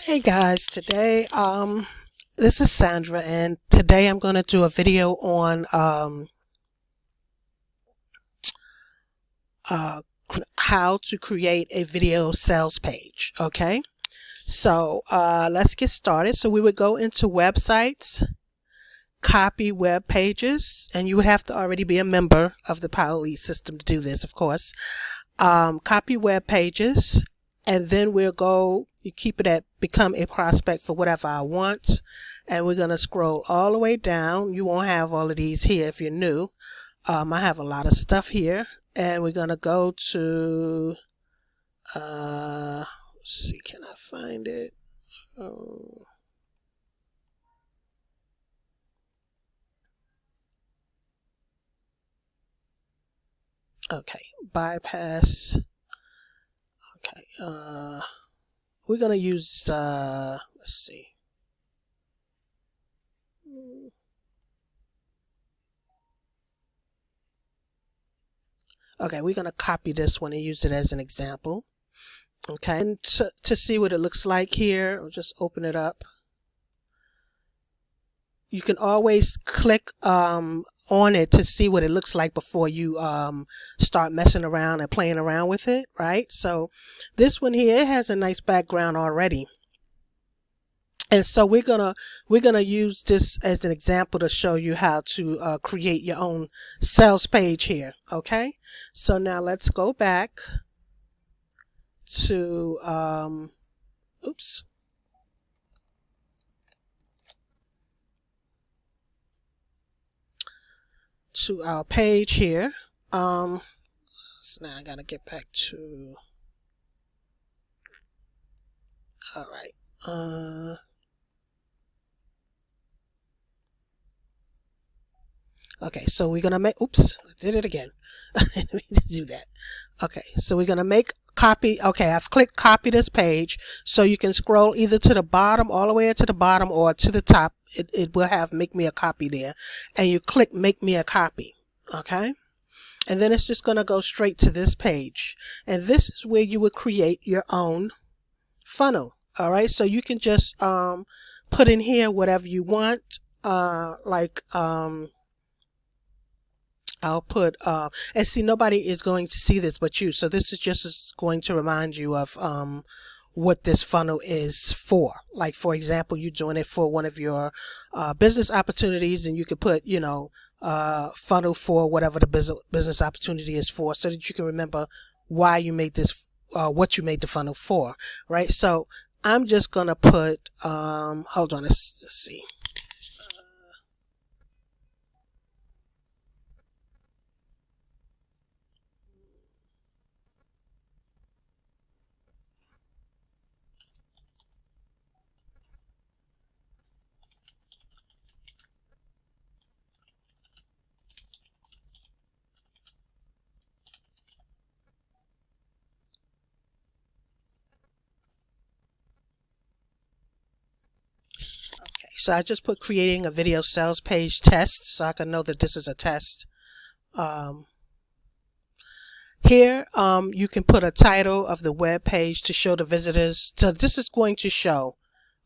Hey guys, today this is Sandra, and today I'm going to do a video on how to create a video sales page. Okay, so let's get started. So we would go into websites, copy web pages, and you would have to already be a member of the Power Lead system to do this, of course. Copy web pages, and then we'll go, you keep it at become a prospect for whatever I want, and we're going to scroll all the way down. You won't have all of these here if you're new. I have a lot of stuff here, and we're going to go to let's see, can I find it? Okay, bypass. Okay, we're going to use let's see. Okay, we're going to copy this one and use it as an example. Okay, and to see what it looks like here, I'll just open it up. You can always click on it to see what it looks like before you start messing around and playing around with it, right? So this one here, it has a nice background already. And so we're gonna use this as an example to show you how to create your own sales page here. Okay, so now let's go back to oops. To our page here. So now I gotta get back to. All right. Okay, so we're gonna make. Oops, I did it again. Let me do that. Okay, so we're gonna make copy. Okay, I've clicked copy this page, so you can scroll either to the bottom, all the way to the bottom, or to the top. It will have make me a copy there, and you click make me a copy. Okay, and then it's just gonna go straight to this page, and this is where you would create your own funnel. All right, so you can just put in here whatever you want, I'll put, and see, nobody is going to see this but you. So this is just going to remind you of what this funnel is for. Like, for example, you're doing it for one of your business opportunities, and you could put, funnel for whatever the business opportunity is for, so that you can remember why you made this, what you made the funnel for, right? So I'm just going to put, hold on, let's see. So I just put creating a video sales page test, so I can know that this is a test. Here, you can put a title of the web page to show the visitors. So this is going to show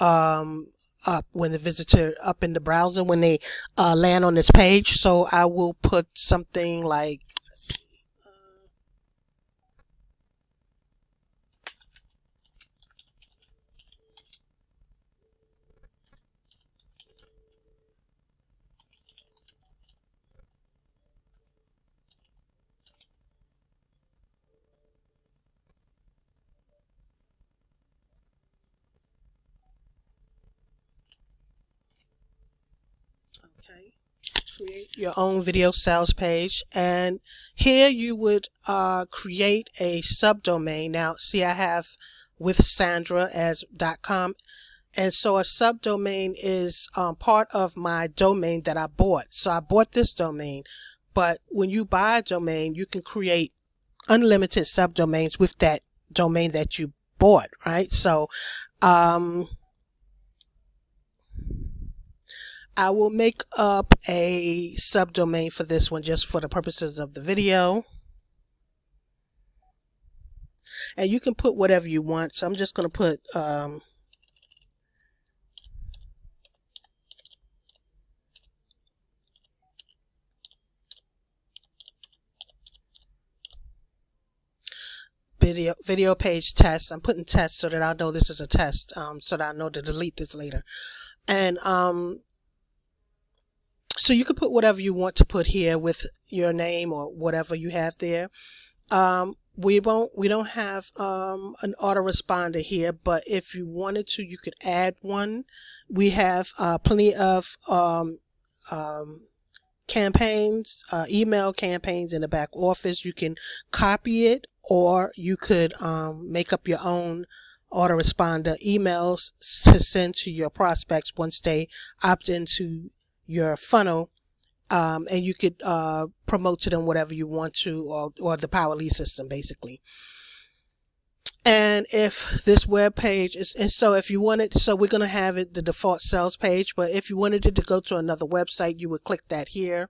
up when the visitor up in the browser when they land on this page. So I will put something like. Okay, create your own video sales page, and here you would create a subdomain. Now, see, I have with Sandra as .com, and so a subdomain is part of my domain that I bought. So I bought this domain, but when you buy a domain, you can create unlimited subdomains with that domain that you bought, right? So I will make up a subdomain for this one just for the purposes of the video. And you can put whatever you want. So I'm just going to put video page test. I'm putting test so that I know this is a test, so that I know to delete this later. And so you can put whatever you want to put here with your name or whatever you have there. We don't have an autoresponder here, but if you wanted to, you could add one. We have plenty of campaigns, email campaigns in the back office. You can copy it, or you could make up your own autoresponder emails to send to your prospects once they opt into your funnel. And you could promote to them whatever you want to, or the Power Lead system, basically. And if this web page is, and so if you wanted, so we're going to have it the default sales page, but if you wanted it to go to another website, you would click that here.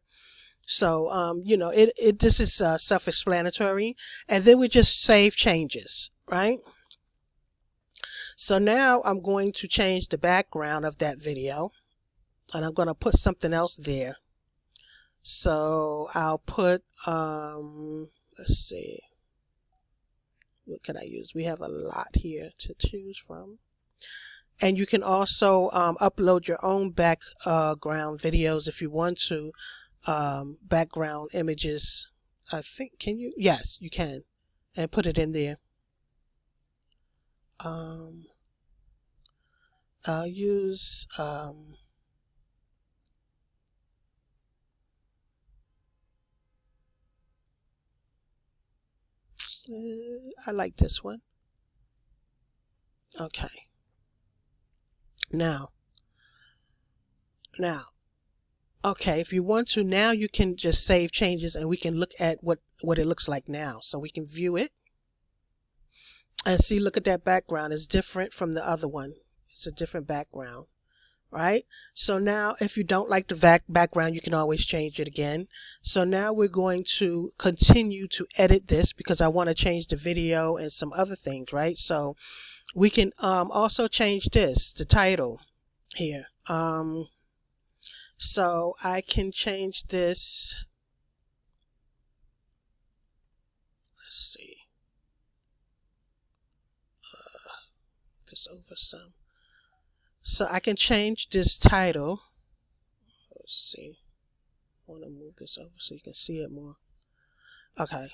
So, you know, this is self-explanatory. And then we just save changes, right? So now I'm going to change the background of that video, and I'm going to put something else there. So I'll put, let's see, what can I use? We have a lot here to choose from. And you can also upload your own background videos if you want to, background images. I think, can you? Yes, you can. And put it in there. I'll use, I like this one. Okay. Now, okay, if you want to, now you can just save changes and we can look at what it looks like now. So we can view it and see, look at that background. It's different from the other one. It's a different background, right? So now if you don't like the background, you can always change it again. So now we're going to continue to edit this because I want to change the video and some other things, right? So we can also change this, the title here. So I can change this. Let's see. This over some. So I can change this title. Let's see. I want to move this over so you can see it more. Okay.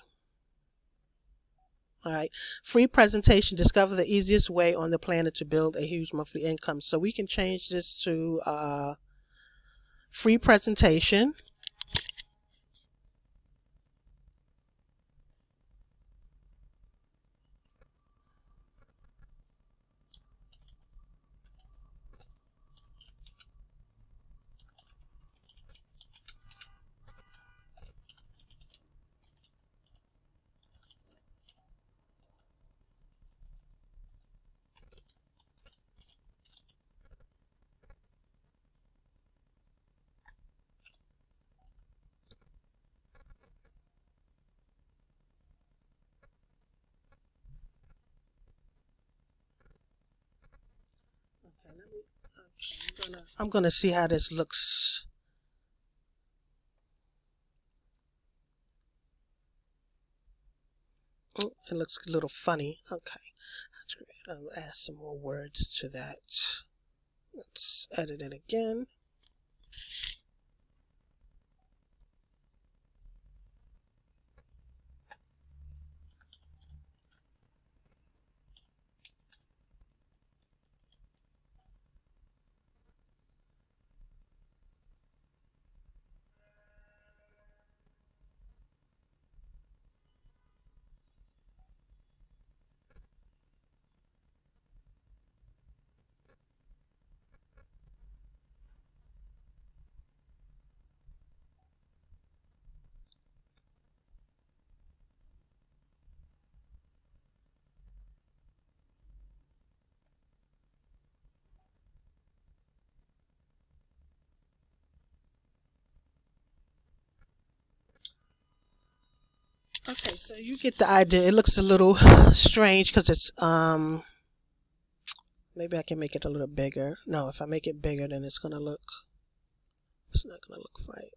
All right. Free presentation. Discover the easiest way on the planet to build a huge monthly income. So we can change this to free presentation. I'm gonna see how this looks. Oh, it looks a little funny. Okay, I'll add some more words to that. Let's edit it again. Okay, so you get the idea. It looks a little strange because it's maybe I can make it a little bigger. No, if I make it bigger, then it's not gonna look right.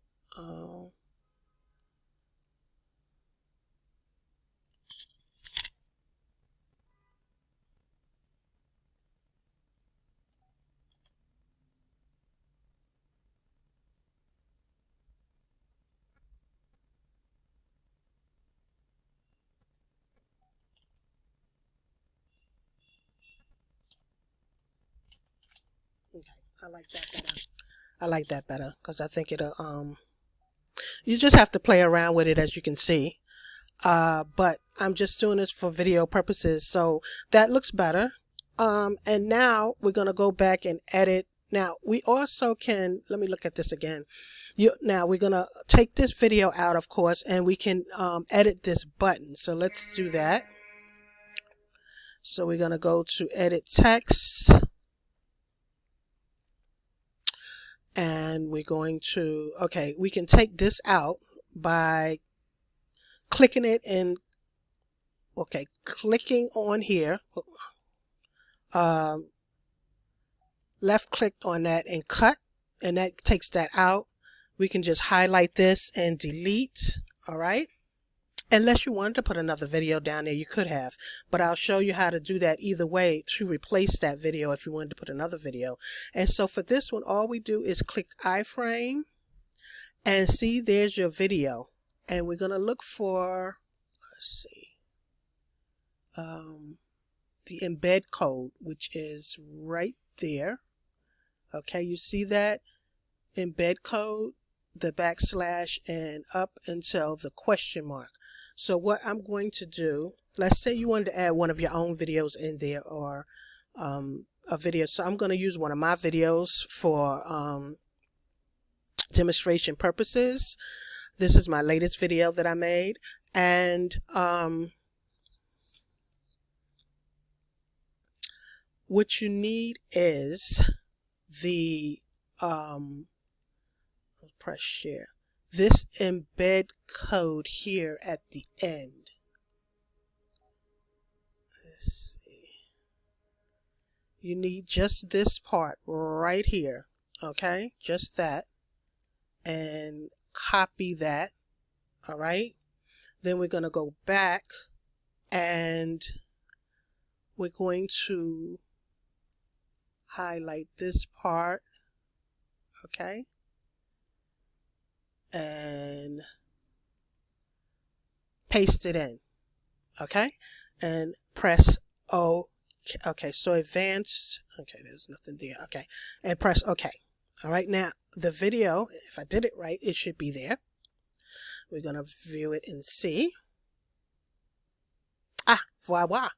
Okay, I like that better. I like that better because I think it'll, you just have to play around with it, as you can see. But I'm just doing this for video purposes, so that looks better. And now we're going to go back and edit. Now we also can, let me look at this again. Now we're going to take this video out, of course, and we can edit this button. So let's do that. So we're going to go to edit text. And we're going to, okay, we can take this out by clicking it and, okay, clicking on here. Left click on that and cut, and that takes that out. We can just highlight this and delete. All right, unless you wanted to put another video down there, you could have, but I'll show you how to do that either way to replace that video if you wanted to put another video. And so for this one, all we do is click iframe and see, there's your video, and we're going to look for, let's see, the embed code, which is right there. Okay, you see that embed code, the backslash, and up until the question mark. So what I'm going to do, let's say you wanted to add one of your own videos in there, or a video. So I'm going to use one of my videos for demonstration purposes. This is my latest video that I made, and what you need is the press share, this embed code here at the end. Let's see, you need just this part right here, okay, just that, and copy that. All right, then we're going to go back and we're going to highlight this part, okay, and paste it in, okay, and press O. Okay, so advanced, okay, there's nothing there, okay, and press OK. All right, now the video, if I did it right, it should be there. We're going to view it and see. Ah, voila,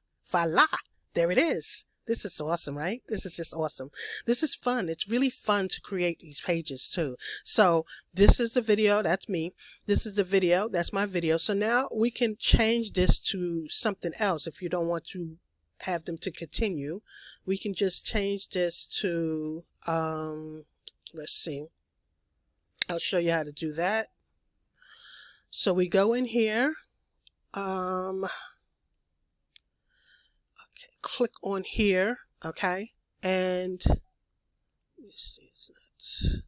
there it is. This is awesome, right? This is just awesome. This is fun. It's really fun to create these pages too. So this is the video. That's me. This is the video. That's my video. So now we can change this to something else. If you don't want to have them to continue, we can just change this to, let's see. I'll show you how to do that. So we go in here. Click on here, okay, and let me see, it's not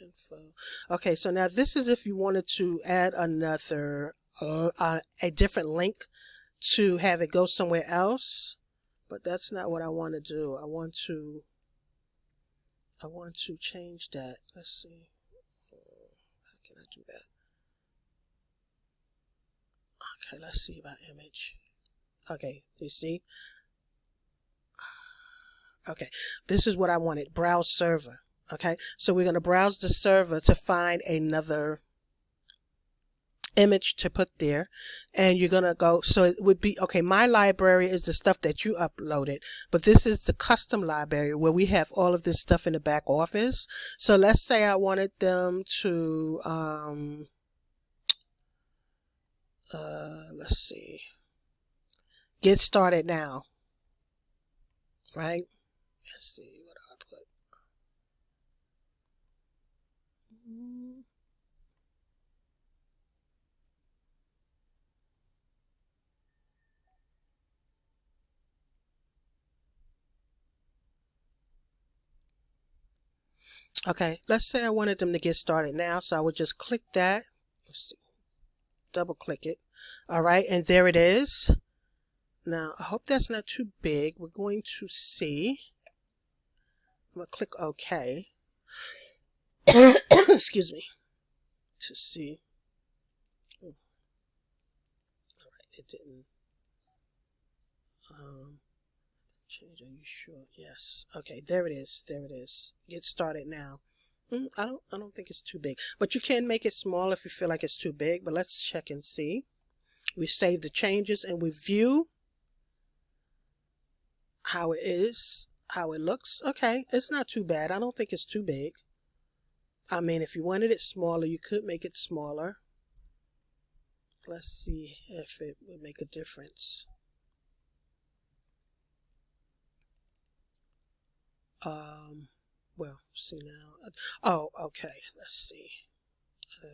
info. Okay, so now this is if you wanted to add another a different link to have it go somewhere else, but that's not what I want to do. I want to change that. Let's see, how can I do that? Okay, let's see about image. Okay, you see. Okay, this is what I wanted, browse server. Okay, so we're going to browse the server to find another image to put there, and you're going to go, so it would be, okay, my library is the stuff that you uploaded, but this is the custom library where we have all of this stuff in the back office. So let's say I wanted them to, let's see, get started now, right? Let's see, what do I put? Okay, let's say I wanted them to get started now, so I would just click that. Let's see, double click it. All right, and there it is. Now, I hope that's not too big. We're going to see. I'm going to click OK. Excuse me. To see. All right, it didn't. change, are you sure? Yes. Okay, there it is. There it is. Get started now. I don't think it's too big, but you can make it small if you feel like it's too big. But let's check and see. We save the changes and we view how it is, how it looks. Okay, it's not too bad. I don't think it's too big. I mean, if you wanted it smaller, you could make it smaller. Let's see if it would make a difference. Well, see now. Oh, okay. Let's see. I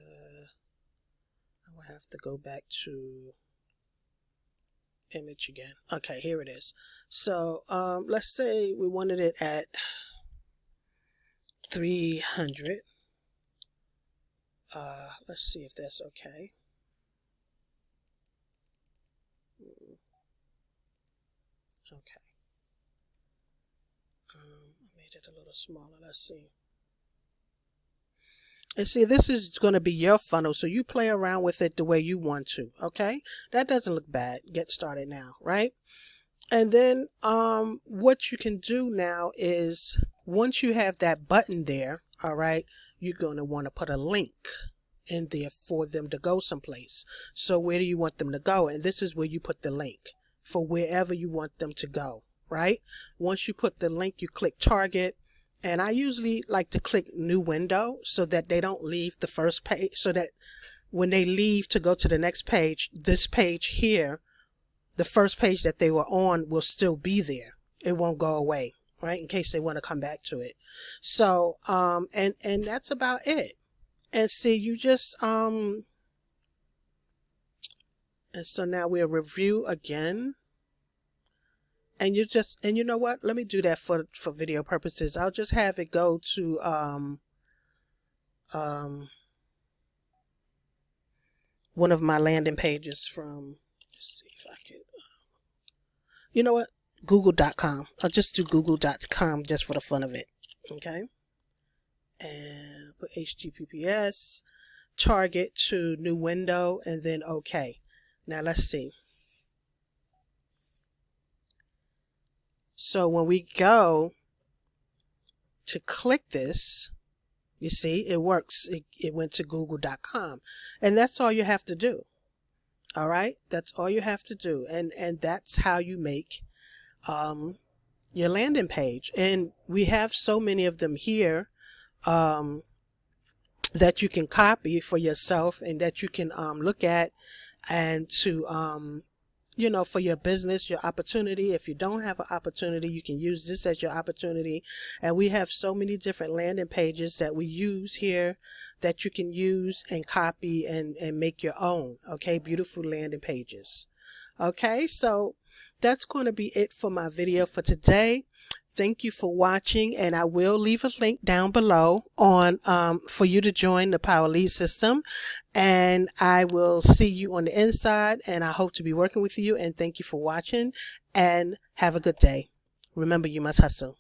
will have to go back to image again. Okay, here it is. So, let's say we wanted it at 300. Let's see if that's okay. Okay. I made it a little smaller. Let's see. And see, this is going to be your funnel, so you play around with it the way you want to, okay? That doesn't look bad. Get started now, right? And then what you can do now is, once you have that button there, all right, you're going to want to put a link in there for them to go someplace. So where do you want them to go? And this is where you put the link for wherever you want them to go, right? Once you put the link, you click target. And I usually like to click new window so that they don't leave the first page, so that when they leave to go to the next page, this page here, the first page that they were on, will still be there. It won't go away, right? In case they want to come back to it. So, and that's about it. And see, you just, and so now we'll review again. And you just, and you know what? Let me do that for video purposes. I'll just have it go to, one of my landing pages from, let's see if I can, you know what? Google.com. I'll just do Google.com just for the fun of it. Okay. And put HTTPS, target to new window, and then okay. Now let's see. So when we go to click this, you see, it works. It went to google.com. And that's all you have to do. All right? That's all you have to do. And that's how you make your landing page. And we have so many of them here that you can copy for yourself and that you can look at and to you know, for your business, your opportunity. If you don't have an opportunity, you can use this as your opportunity. And we have so many different landing pages that we use here that you can use and copy and make your own. Okay, beautiful landing pages. Okay, so that's going to be it for my video for today. Thank you for watching, and I will leave a link down below on for you to join the Power Lead system, and I will see you on the inside, and I hope to be working with you, and thank you for watching, and have a good day. Remember, you must hustle.